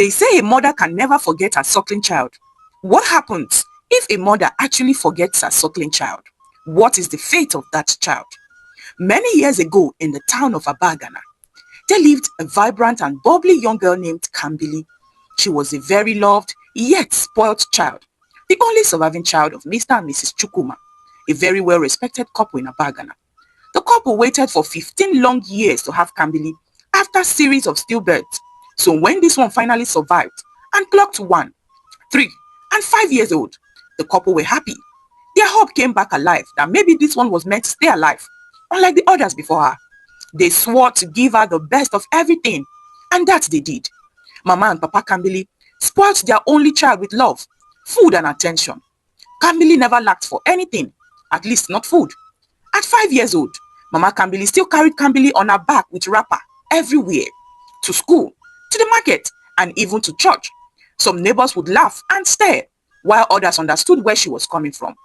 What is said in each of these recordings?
They say a mother can never forget her suckling child. What happens if a mother actually forgets her suckling child? What is the fate of that child? Many years ago in the town of Abagana, there lived a vibrant and bubbly young girl named Kambili. She was a very loved yet spoilt child, the only surviving child of Mr. and Mrs. Chukuma, a very well-respected couple in Abagana. The couple waited for 15 long years to have Kambili after a series of stillbirths. So when this one finally survived and clocked 1, 3, and 5 years old, the couple were happy. Their hope came back alive that maybe this one was meant to stay alive, unlike the others before her. They swore to give her the best of everything, and that they did. Mama and Papa Kambili spoilt their only child with love, food and attention. Kambili never lacked for anything, at least not food. At 5 years old, Mama Kambili still carried Kambili on her back with wrapper everywhere, to school, to the market, and even to church. Some neighbors would laugh and stare, while others understood where she was coming from.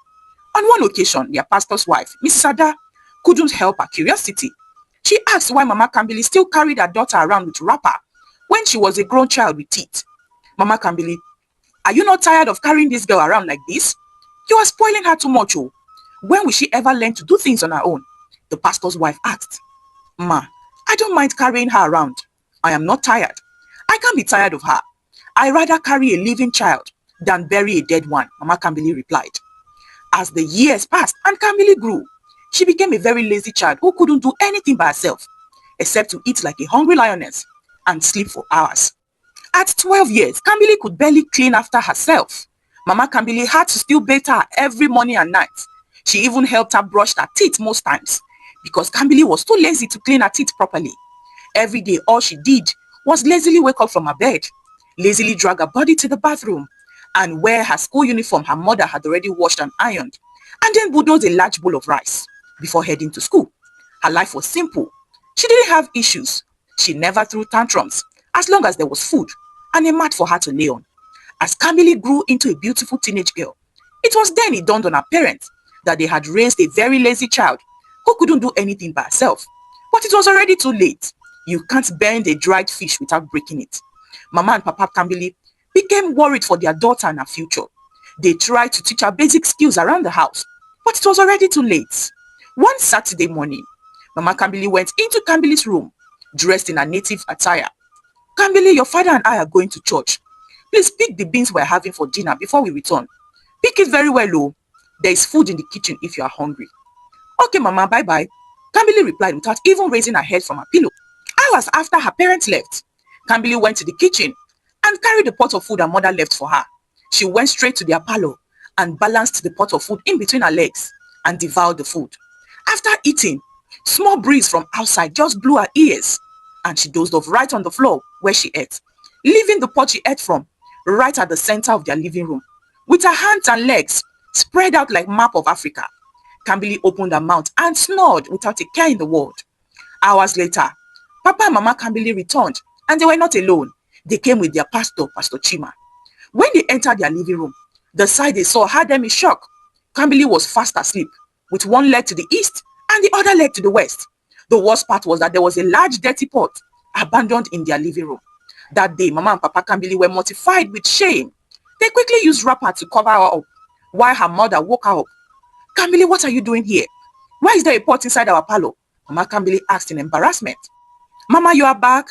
On one occasion, their pastor's wife, Mrs. Ada, couldn't help her curiosity. She asked why Mama Kambili still carried her daughter around with wrapper when she was a grown child with teeth. Mama Kambili, are you not tired of carrying this girl around like this? You are spoiling her too much, oh. When will she ever learn to do things on her own? The pastor's wife asked. Ma, I don't mind carrying her around. I am not tired. I can't be tired of her. I rather carry a living child than bury a dead one, Mama Kambili replied. As the years passed and Kambili grew, she became a very lazy child who couldn't do anything by herself, except to eat like a hungry lioness and sleep for hours. At 12 years, Kambili could barely clean after herself. Mama Kambili had to still bathe her every morning and night. She even helped her brush her teeth most times, because Kambili was too lazy to clean her teeth properly. Every day, all she did was lazily wake up from her bed, lazily drag her body to the bathroom, and wear her school uniform her mother had already washed and ironed, and then bulldoze a large bowl of rice before heading to school. Her life was simple. She didn't have issues. She never threw tantrums, as long as there was food and a mat for her to lay on. As Kambili grew into a beautiful teenage girl, it was then it dawned on her parents that they had raised a very lazy child who couldn't do anything by herself. But it was already too late. You can't bend a dried fish without breaking it. Mama and Papa Kambili became worried for their daughter and her future. They tried to teach her basic skills around the house, but it was already too late. One Saturday morning, Mama Kambili went into Kambili's room, dressed in her native attire. Kambili, your father and I are going to church. Please pick the beans we're having for dinner before we return. Pick it very well, oh. There is food in the kitchen if you are hungry. Okay, Mama, bye-bye. Kambili replied without even raising her head from her pillow. Hours after her parents left, Kambili went to the kitchen and carried the pot of food her mother left for her. She went straight to their parlor and balanced the pot of food in between her legs and devoured the food. After eating, small breeze from outside just blew her ears, and she dozed off right on the floor where she ate, leaving the pot she ate from right at the center of their living room. With her hands and legs spread out like map of Africa, Kambili opened her mouth and snored without a care in the world. Hours later, Papa and Mama Kambili returned, and they were not alone. They came with their pastor, Pastor Chima. When they entered their living room, the sight they saw had them in shock. Kambili was fast asleep, with one leg to the east and the other leg to the west. The worst part was that there was a large dirty pot abandoned in their living room. That day, Mama and Papa Kambili were mortified with shame. They quickly used wrapper to cover her up, while her mother woke her up. Kambili, what are you doing here? Why is there a pot inside our parlor? Mama Kambili asked in embarrassment. Mama, you are back?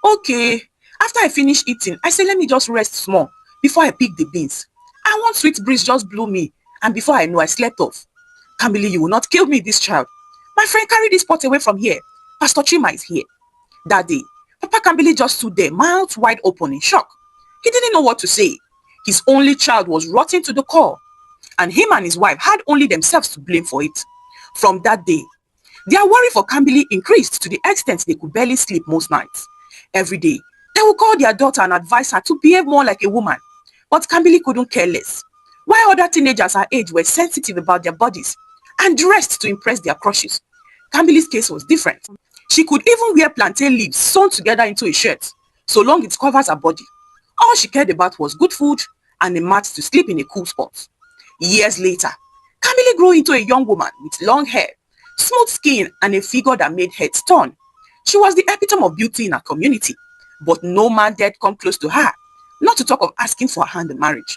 Okay. After I finished eating, I said, let me just rest small before I pick the beans. And one sweet breeze just blew me, and before I knew, I slept off. Kambili, you will not kill me, this child. My friend, carry this pot away from here. Pastor Chima is here. That day, Papa Kambili just stood there, mouth wide open in shock. He didn't know what to say. His only child was rotten to the core, and him and his wife had only themselves to blame for it. From that day, their worry for Kambili increased to the extent they could barely sleep most nights. Every day, they would call their daughter and advise her to behave more like a woman. But Kambili couldn't care less. While other teenagers her age were sensitive about their bodies and dressed to impress their crushes, Kambili's case was different. She could even wear plantain leaves sewn together into a shirt, so long it covers her body. All she cared about was good food and a mat to sleep in a cool spot. Years later, Kambili grew into a young woman with long hair, smooth skin, and a figure that made heads turn. She was the epitome of beauty in her community, but no man dared come close to her not to talk of asking for her hand in marriage.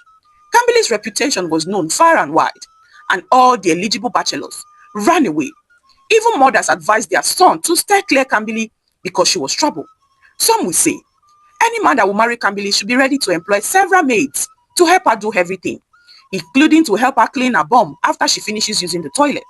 Kambili's reputation was known far and wide, and all the eligible bachelors ran away. Even mothers advised their son to steer clear Kambili because she was trouble. Some would say, any man that will marry Kambili should be ready to employ several maids to help her do everything, including to help her clean her bum after she finishes using the toilet.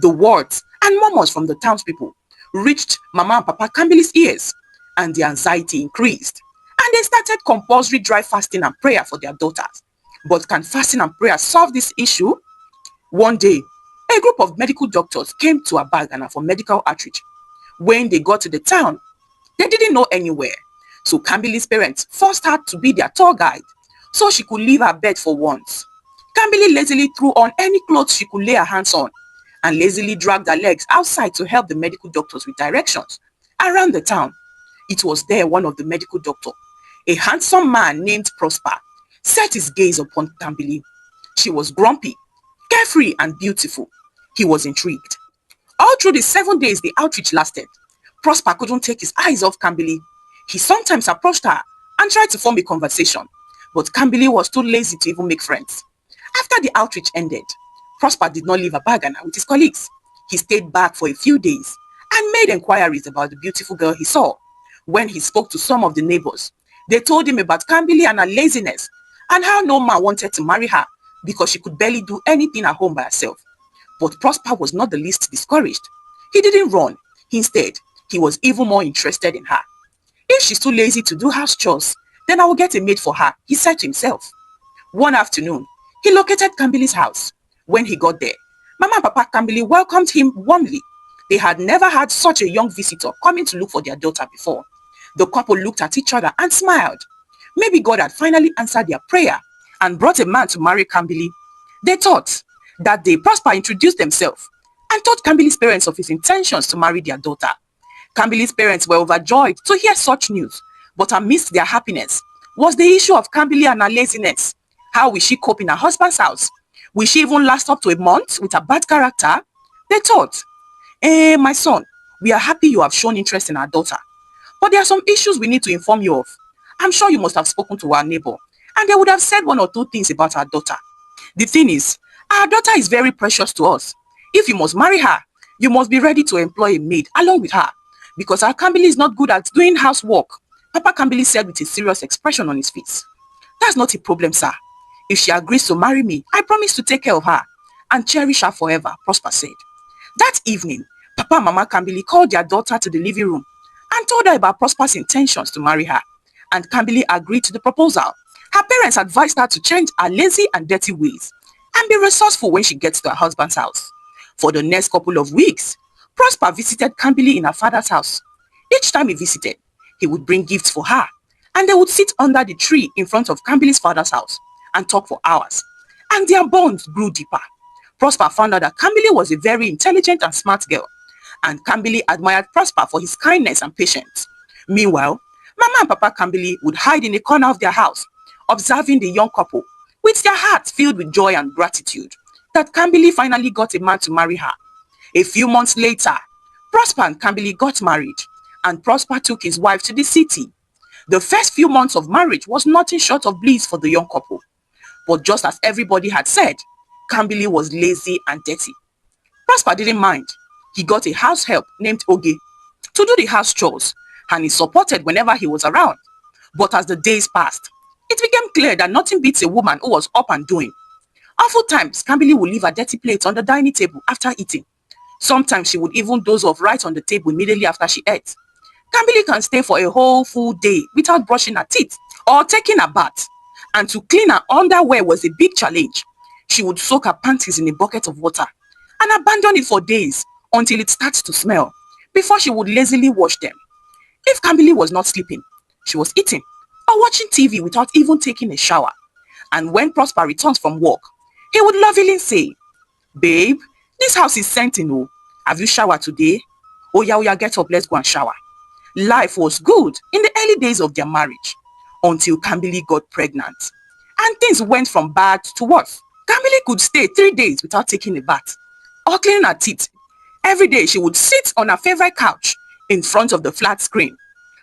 The words and murmurs from the townspeople reached Mama and Papa Kambili's ears, and their anxiety increased. And they started compulsory dry fasting and prayer for their daughters. But can fasting and prayer solve this issue? One day, a group of medical doctors came to Abagana for medical outreach. When they got to the town, they didn't know anywhere. So Kambili's parents forced her to be their tour guide so she could leave her bed for once. Kambili lazily threw on any clothes she could lay her hands on and lazily dragged her legs outside to help the medical doctors with directions around the town. It was there one of the medical doctors, a handsome man named Prosper, set his gaze upon Kambili. She was grumpy, carefree and beautiful. He was intrigued. All through the 7 days the outreach lasted, Prosper couldn't take his eyes off Kambili. He sometimes approached her and tried to form a conversation, but Kambili was too lazy to even make friends. After the outreach ended, Prosper did not leave Abagana with his colleagues. He stayed back for a few days and made inquiries about the beautiful girl he saw. When he spoke to some of the neighbors, they told him about Kambili and her laziness and how no man wanted to marry her because she could barely do anything at home by herself. But Prosper was not the least discouraged. He didn't run. Instead, he was even more interested in her. If she's too lazy to do house chores, then I will get a maid for her, he said to himself. One afternoon, he located Kambili's house. When he got there, Mama and Papa Kambili welcomed him warmly. They had never had such a young visitor coming to look for their daughter before. The couple looked at each other and smiled. Maybe God had finally answered their prayer and brought a man to marry Kambili. They thought. That day, Prosper introduced themselves and told Kambili's parents of his intentions to marry their daughter. Kambili's parents were overjoyed to hear such news, but amidst their happiness was the issue of Kambili and her laziness. How will she cope in her husband's house? Will she even last up to a month with a bad character? They thought, my son, we are happy you have shown interest in our daughter, but there are some issues we need to inform you of. I'm sure you must have spoken to our neighbor, and they would have said one or two things about our daughter. The thing is, our daughter is very precious to us. If you must marry her, you must be ready to employ a maid along with her, because our Kambili is not good at doing housework, Papa Kambili said with a serious expression on his face. That's not a problem, sir. If she agrees to marry me, I promise to take care of her and cherish her forever, Prosper said. That evening, Papa and Mama Kambili called their daughter to the living room and told her about Prosper's intentions to marry her, and Kambili agreed to the proposal. Her parents advised her to change her lazy and dirty ways and be resourceful when she gets to her husband's house. For the next couple of weeks, Prosper visited Kambili in her father's house. Each time he visited, he would bring gifts for her, and they would sit under the tree in front of Kambili's father's house and talk for hours, and their bonds grew deeper. Prosper found out that Kambili was a very intelligent and smart girl, and Kambili admired Prosper for his kindness and patience. Meanwhile, Mama and Papa Kambili would hide in a corner of their house, observing the young couple, with their hearts filled with joy and gratitude that Kambili finally got a man to marry her. A few months later, Prosper and Kambili got married, and Prosper took his wife to the city. The first few months of marriage was nothing short of bliss for the young couple. But just as everybody had said, Kambili was lazy and dirty. Prosper didn't mind. He got a house help named Oge to do the house chores, and he supported whenever he was around. But as the days passed, it became clear that nothing beats a woman who was up and doing. Oftentimes, Kambili would leave her dirty plates on the dining table after eating. Sometimes she would even doze off right on the table immediately after she ate. Kambili can stay for a whole full day without brushing her teeth or taking a bath. And to clean her underwear was a big challenge. She would soak her panties in a bucket of water and abandon it for days until it starts to smell before she would lazily wash them. If Kambili was not sleeping, she was eating or watching TV without even taking a shower. And when Prosper returns from work, he would lovingly say, "Babe, this house is sentinel. Have you showered today? Oh yeah, get up, let's go and shower." Life was good in the early days of their marriage until Kambili got pregnant. And things went from bad to worse. Kambili could stay 3 days without taking a bath or cleaning her teeth. Every day she would sit on her favorite couch in front of the flat screen.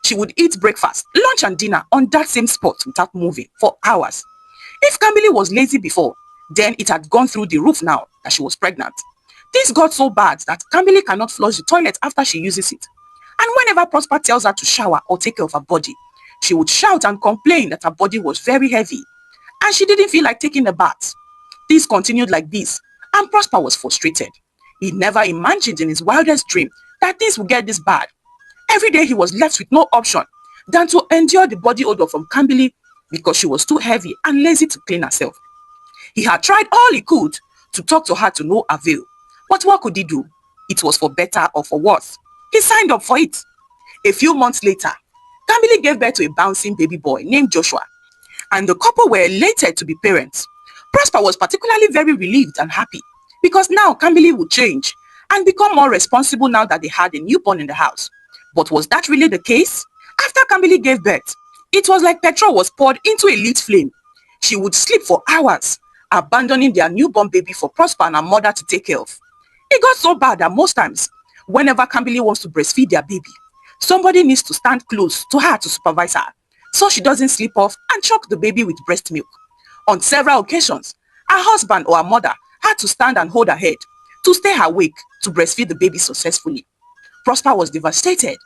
She would eat breakfast, lunch and dinner on that same spot without moving for hours. If Kambili was lazy before, then it had gone through the roof now that she was pregnant. This got so bad that Kambili cannot flush the toilet after she uses it. And whenever Prosper tells her to shower or take care of her body, she would shout and complain that her body was very heavy and she didn't feel like taking a bath. This continued like this, and Prosper was frustrated. He never imagined in his wildest dream that things would get this bad. Every day he was left with no option than to endure the body odor from Kambili because she was too heavy and lazy to clean herself. He had tried all he could to talk to her to no avail. But what could he do? It was for better or for worse. He signed up for it. A few months later, Kambili gave birth to a bouncing baby boy named Joshua, and the couple were elated to be parents. Prosper was particularly very relieved and happy because now Kambili would change and become more responsible now that they had a newborn in the house. But was that really the case? After Kambili gave birth, it was like petrol was poured into a lit flame. She would sleep for hours, abandoning their newborn baby for Prosper and her mother to take care of. It got so bad that most times, whenever Kambili wants to breastfeed their baby, somebody needs to stand close to her to supervise her, so she doesn't slip off and choke the baby with breast milk. On several occasions, her husband or her mother had to stand and hold her head to stay awake to breastfeed the baby successfully. Prosper was devastated.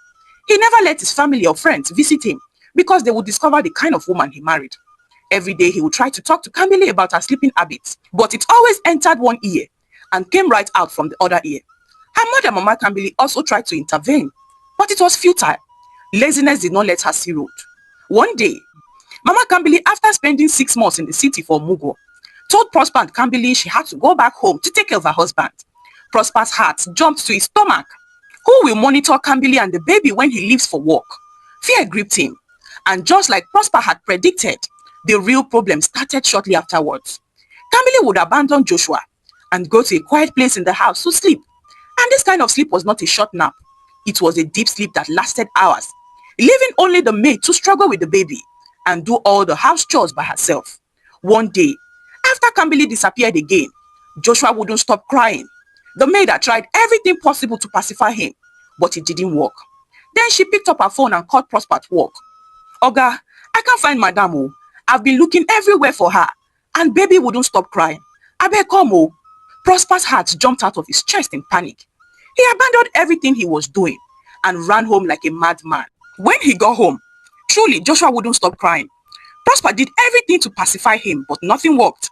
He never let his family or friends visit him because they would discover the kind of woman he married. Every day he would try to talk to Kambili about her sleeping habits, but it always entered one ear and came right out from the other ear. Her mother, Mama Kambili, also tried to intervene, but it was futile. Laziness did not let her see road. One day, Mama Kambili, after spending 6 months in the city for Mugo, told Prosper and Kambili she had to go back home to take care of her husband. Prosper's heart jumped to his stomach. Who will monitor Kambili and the baby when he leaves for work? Fear gripped him, and just like Prosper had predicted, the real problem started shortly afterwards. Kambili would abandon Joshua and go to a quiet place in the house to sleep. And this kind of sleep was not a short nap. It was a deep sleep that lasted hours, leaving only the maid to struggle with the baby and do all the house chores by herself. One day, after Kambili disappeared again, Joshua wouldn't stop crying. The maid had tried everything possible to pacify him, but it didn't work. Then she picked up her phone and called Prosper at work. Oga, I can't find Madam O. I've been looking everywhere for her, and baby wouldn't stop crying. Abeg come o. Prosper's heart jumped out of his chest in panic. He abandoned everything he was doing and ran home like a madman. When he got home, truly Joshua wouldn't stop crying. Prosper did everything to pacify him, but nothing worked.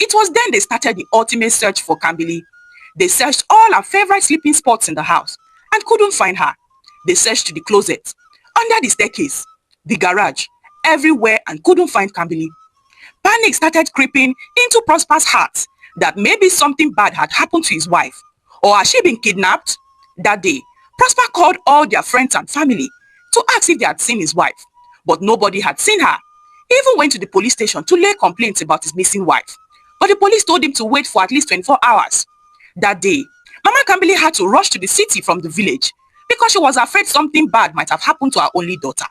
It was then they started the ultimate search for Kambili. They searched all her favorite sleeping spots in the house and couldn't find her. They searched the closet, under the staircase, the garage, everywhere and couldn't find Kambili. Panic started creeping into Prosper's heart that maybe something bad had happened to his wife, or had she been kidnapped? That day, Prosper called all their friends and family to ask if they had seen his wife, but nobody had seen her. He even went to the police station to lay complaints about his missing wife, but the police told him to wait for at least 24 hours. That day, Mama Kambili had to rush to the city from the village because she was afraid something bad might have happened to her only daughter.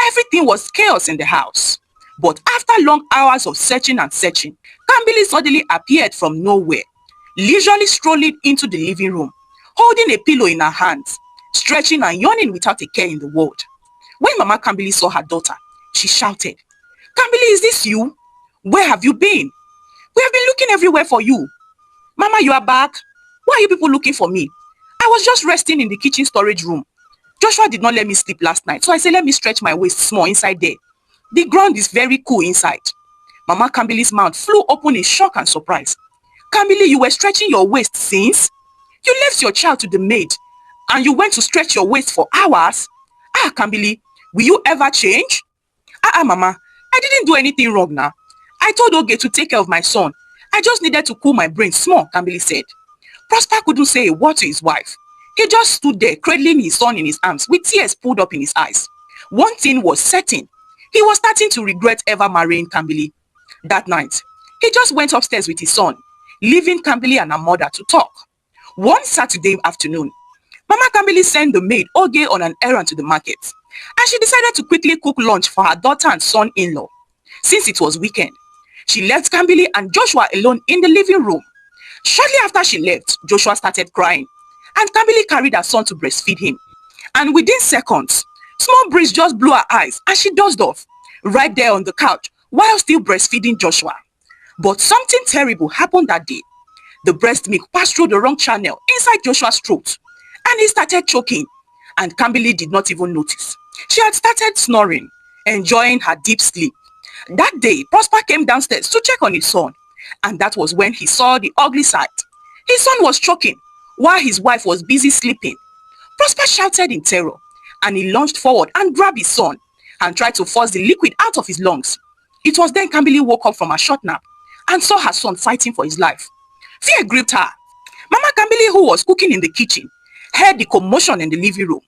Everything was chaos in the house. But after long hours of searching and searching, Kambili suddenly appeared from nowhere, leisurely strolling into the living room, holding a pillow in her hands, stretching and yawning without a care in the world. When Mama Kambili saw her daughter, she shouted, "Kambili, is this you? Where have you been? We have been looking everywhere for you. Mama, you are back. Why are you people looking for me? I was just resting in the kitchen storage room. Joshua did not let me sleep last night, so I said let me stretch my waist small inside there. The ground is very cool inside." Mama Kambili's mouth flew open in shock and surprise. "Kambili, you were stretching your waist since? You left your child to the maid and you went to stretch your waist for hours? Ah, Kambili, will you ever change?" Mama, I didn't do anything wrong now. I told Oge to take care of my son. I just needed to cool my brain small," Kambili said. Prosper couldn't say a word to his wife. He just stood there cradling his son in his arms with tears pulled up in his eyes. One thing was certain. He was starting to regret ever marrying Kambili. That night, he just went upstairs with his son, leaving Kambili and her mother to talk. One Saturday afternoon, Mama Kambili sent the maid Oge on an errand to the market, and she decided to quickly cook lunch for her daughter and son-in-law. Since it was weekend, she left Kambili and Joshua alone in the living room. Shortly after she left, Joshua started crying, and Kambili carried her son to breastfeed him. And within seconds, Small breeze just blew her eyes and she dozed off, right there on the couch while still breastfeeding Joshua. But something terrible happened that day. The breast milk passed through the wrong channel inside Joshua's throat and he started choking, and Kambili did not even notice. She had started snoring, enjoying her deep sleep. That day, Prosper came downstairs to check on his son, and that was when he saw the ugly sight. His son was choking while his wife was busy sleeping. Prosper shouted in terror, and he lunged forward and grabbed his son and tried to force the liquid out of his lungs. It was then Kambili woke up from a short nap and saw her son fighting for his life. Fear gripped her. Mama Kambili, who was cooking in the kitchen, heard the commotion in the living room,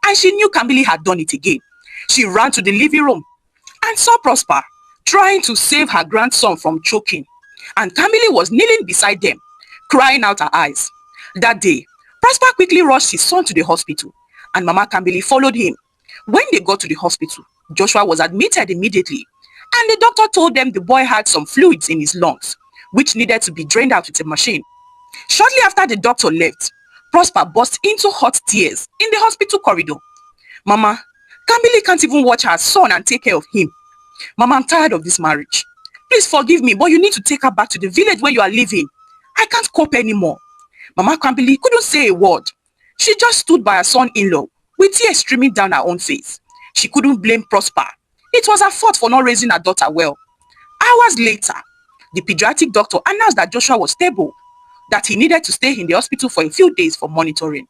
and she knew Kambili had done it again. She ran to the living room and saw Prosper trying to save her grandson from choking, and Kambili was kneeling beside them, crying out her eyes. That day, Prosper quickly rushed his son to the hospital, and Mama Kambili followed him. When they got to the hospital, Joshua was admitted immediately, and the doctor told them the boy had some fluids in his lungs, which needed to be drained out with a machine. Shortly after the doctor left, Prosper burst into hot tears in the hospital corridor. Mama, Kambili can't even watch her son and take care of him. Mama, I'm tired of this marriage. Please forgive me, but you need to take her back to the village where you are living. I can't cope anymore. Mama Kambili couldn't say a word. She just stood by her son-in-law with tears streaming down her own face. She couldn't blame Prosper. It was her fault for not raising her daughter well. Hours later, the pediatric doctor announced that Joshua was stable, that he needed to stay in the hospital for a few days for monitoring.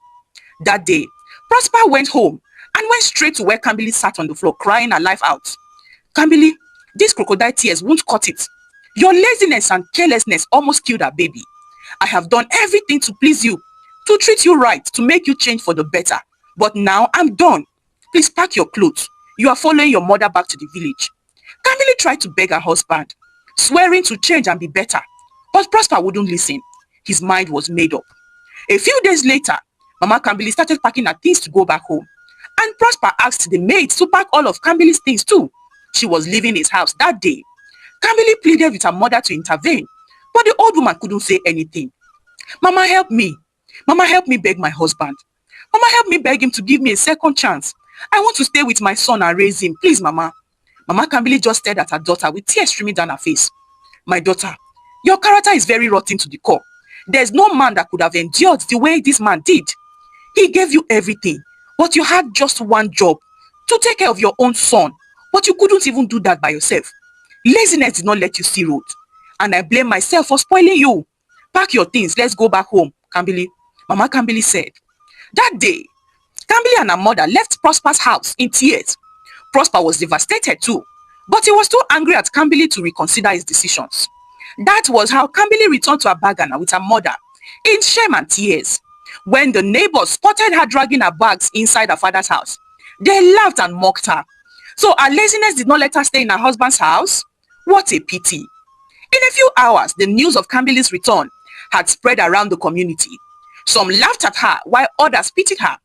That day, Prosper went home and went straight to where Kambili sat on the floor crying her life out. Kambili, these crocodile tears won't cut it. Your laziness and carelessness almost killed our baby. I have done everything to please you, to treat you right, to make you change for the better. But now I'm done. Please pack your clothes. You are following your mother back to the village. Kambili tried to beg her husband, swearing to change and be better. But Prosper wouldn't listen. His mind was made up. A few days later, Mama Kambili started packing her things to go back home. And Prosper asked the maids to pack all of Kambili's things too. She was leaving his house that day. Kambili pleaded with her mother to intervene, but the old woman couldn't say anything. Mama, help me. Mama, help me beg my husband. Mama, help me beg him to give me a second chance. I want to stay with my son and raise him. Please, Mama. Mama Kambili just stared at her daughter with tears streaming down her face. My daughter, your character is very rotten to the core. There's no man that could have endured the way this man did. He gave you everything, but you had just one job, to take care of your own son, but you couldn't even do that by yourself. Laziness did not let you see road, and I blame myself for spoiling you. Pack your things, let's go back home, Kambili. Mama Kambili said. That day, Kambili and her mother left Prosper's house in tears. Prosper was devastated too, but he was too angry at Kambili to reconsider his decisions. That was how Kambili returned to her bagana with her mother, in shame and tears. When the neighbors spotted her dragging her bags inside her father's house, they laughed and mocked her. So her laziness did not let her stay in her husband's house? What a pity. In a few hours, the news of Kambili's return had spread around the community. Some laughed at her while others pitied her.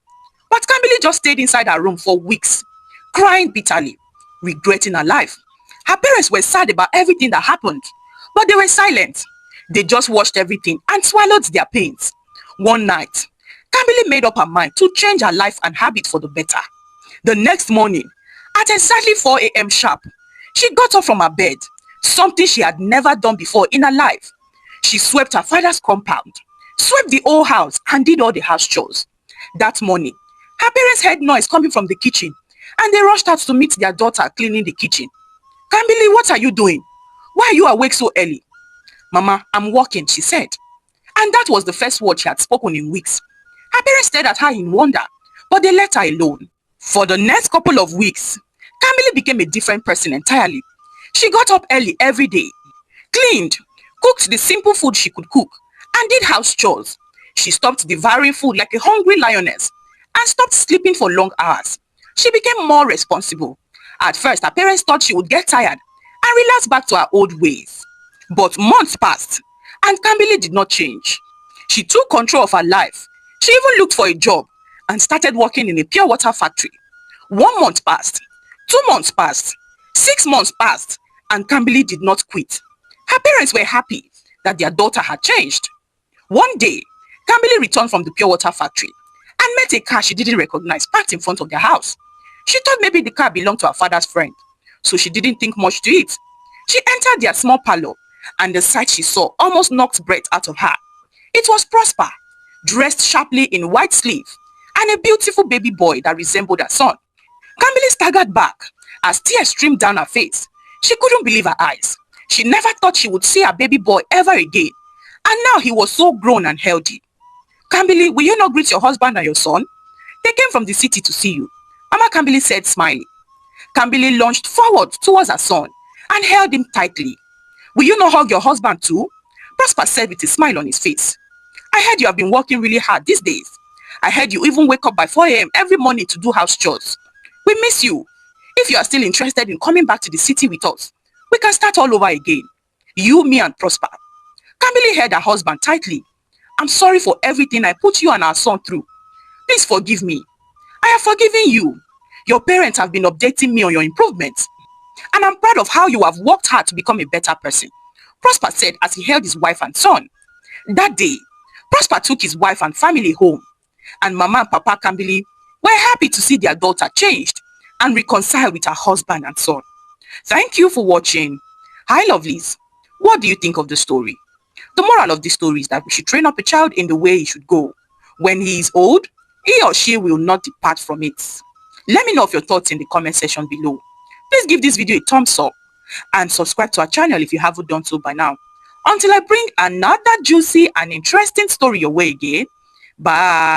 But Kambili just stayed inside her room for weeks, crying bitterly, regretting her life. Her parents were sad about everything that happened, but they were silent. They just watched everything and swallowed their pains. One night, Kambili made up her mind to change her life and habit for the better. The next morning, at exactly 4 a.m. sharp, she got up from her bed, something she had never done before in her life. She swept her father's compound, swept the whole house, and did all the house chores. That morning, her parents heard noise coming from the kitchen, and they rushed out to meet their daughter cleaning the kitchen. Kambili, what are you doing? Why are you awake so early? Mama, I'm working, she said. And that was the first word she had spoken in weeks. Her parents stared at her in wonder, but they left her alone. For the next couple of weeks, Kambili became a different person entirely. She got up early every day, cleaned, cooked the simple food she could cook, and did house chores. She stopped devouring food like a hungry lioness and stopped sleeping for long hours. She became more responsible. At first, her parents thought she would get tired and relapse back to her old ways. But months passed, and Kambili did not change. She took control of her life. She even looked for a job and started working in a pure water factory. 1 month passed, 2 months passed, 6 months passed, and Kambili did not quit. Her parents were happy that their daughter had changed. One day, Kambili returned from the pure water factory and met a car she didn't recognize parked in front of their house. She thought maybe the car belonged to her father's friend, so she didn't think much to it. She entered their small parlor, and the sight she saw almost knocked breath out of her. It was Prosper, dressed sharply in white sleeve, and a beautiful baby boy that resembled her son. Camille staggered back as tears streamed down her face. She couldn't believe her eyes. She never thought she would see her baby boy ever again, and now he was so grown and healthy. Camille, will you not greet your husband and your son? They came from the city to see you, Mama Camille said, smiling. Camille lunged forward towards her son and held him tightly. Will you not hug your husband too? Prosper said with a smile on his face. I heard you have been working really hard these days. I heard you even wake up by 4 a.m. every morning to do house chores. We miss you. If you are still interested in coming back to the city with us, we can start all over again. You, me, and Prosper. Camille held her husband tightly. I'm sorry for everything I put you and our son through. Please forgive me. I have forgiven you. Your parents have been updating me on your improvements, and I'm proud of how you have worked hard to become a better person, Prosper said as he held his wife and son. That day, Prosper took his wife and family home, and Mama and Papa Camille were happy to see their daughter changed and reconciled with her husband and son. Thank you for watching. Hi lovelies, what do you think of the story? The moral of this story is that we should train up a child in the way he should go. When he is old, he or she will not depart from it. Let me know of your thoughts in the comment section below. Please give this video a thumbs up and subscribe to our channel if you haven't done so by now. Until I bring another juicy and interesting story your way again. Bye.